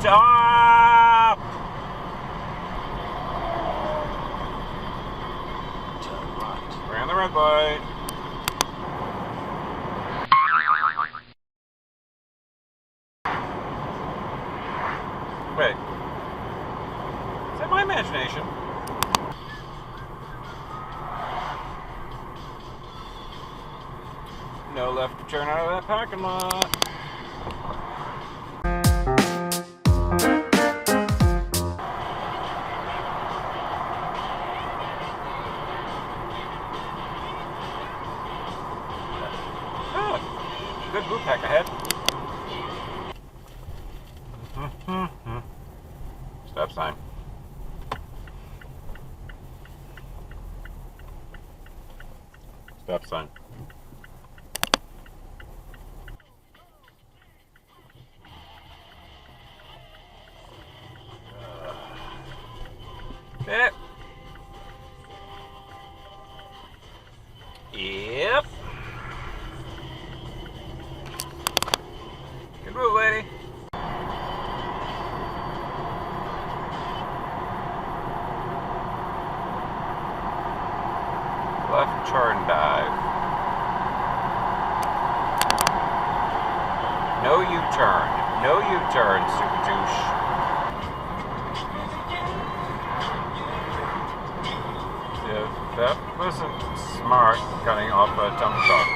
Stop! Turn right. We're on the red light. Wait. Is that my imagination? No left turn out of that parking lot. Oh, good blue pack ahead. Stop sign. Stop sign. Yep. Yep. Good move, lady. Left turn dive. No U-turn. No U-turn, super douche. Yeah, that wasn't smart, cutting off a dump truck.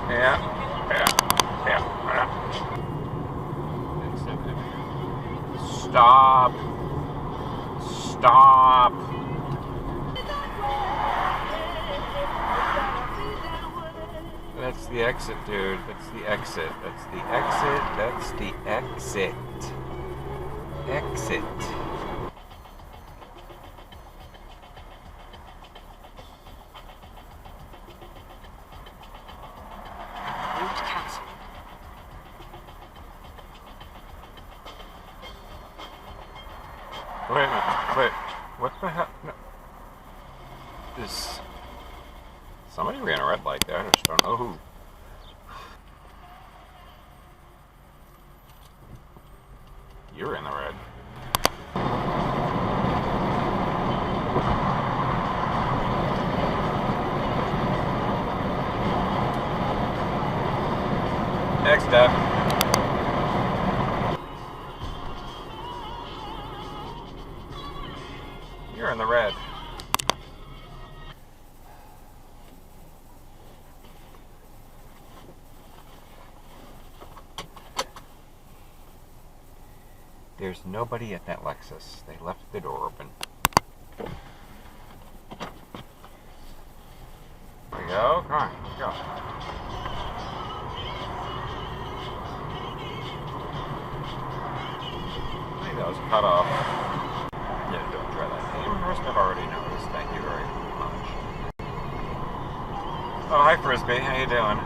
Yeah. Stop. Stop. That's the exit, dude. That's the exit. That's the exit. That's the exit. Exit. Route cancelled. Wait a minute. Wait. What the hell? No. Somebody ran a red light there. I just don't know who. You're in the red. Next step. You're in the red. There's nobody at that Lexus. They left the door open. There we go. Come on, let's go. I think that was cut off. Yeah, don't try that name. First, I've already noticed. Thank you very much. Oh, hi Frisbee. How you doing?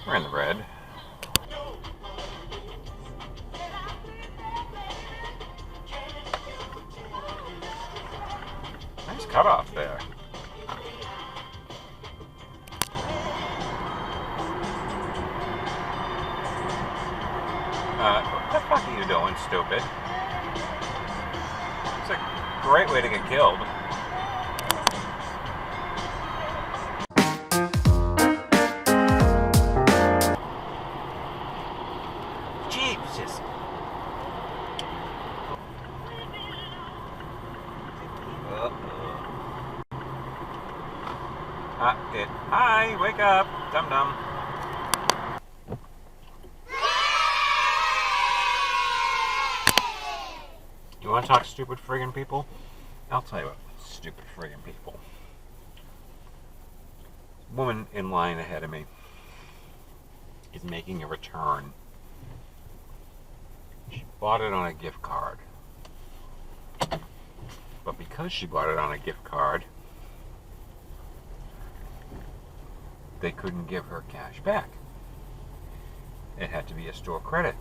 We're in the red. Nice cutoff there. What the fuck are you doing, stupid? It's a great way to get killed. Jesus. Hi, wake up, dum-dum. You want to talk stupid friggin' people? I'll tell you what, stupid friggin' people. Woman in line ahead of me is making a return. She bought it on a gift card. But because she bought it on a gift card, they couldn't give her cash back. It had to be a store credit.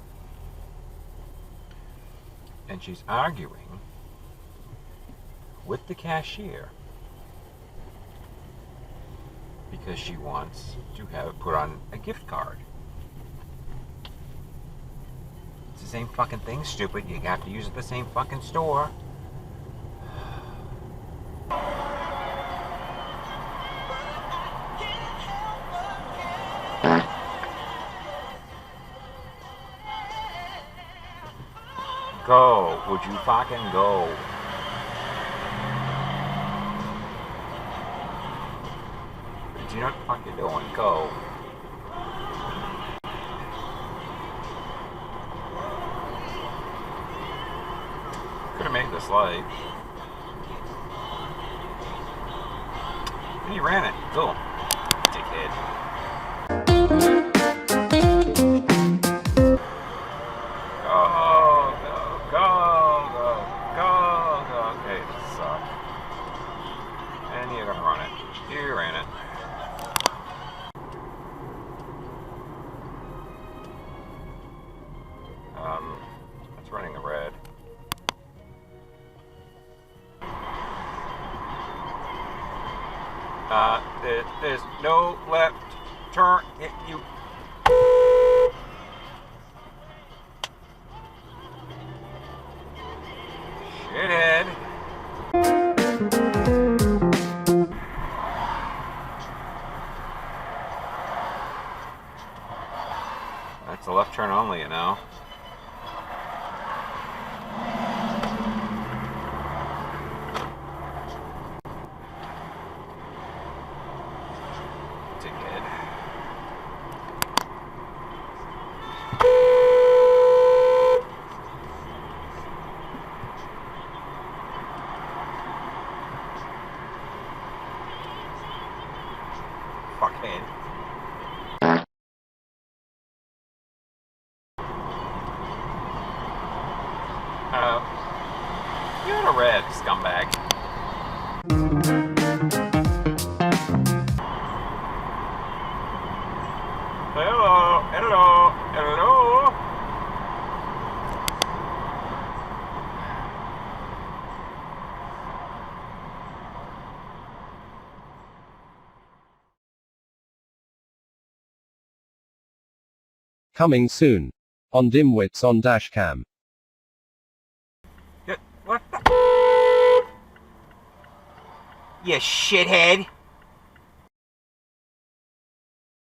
And she's arguing with the cashier because she wants to have it put on a gift card. It's the same fucking thing, stupid. You have to use it at the same fucking store. Go. Would you fucking go? Do you know what the fuck you're doing? Go. Could have made this light. And you ran it. Cool. Dickhead. Go, go, go, go, go, go. Okay, this sucks. And you're gonna run it. You ran it. That's running the red. There's no left turn. You. Shithead. That's a left turn only, you know. Dickhead. Fuckhead. You're a red scumbag. Hello, hello, hello. Coming soon. On Dimwits On Dashcam. What the? You shithead.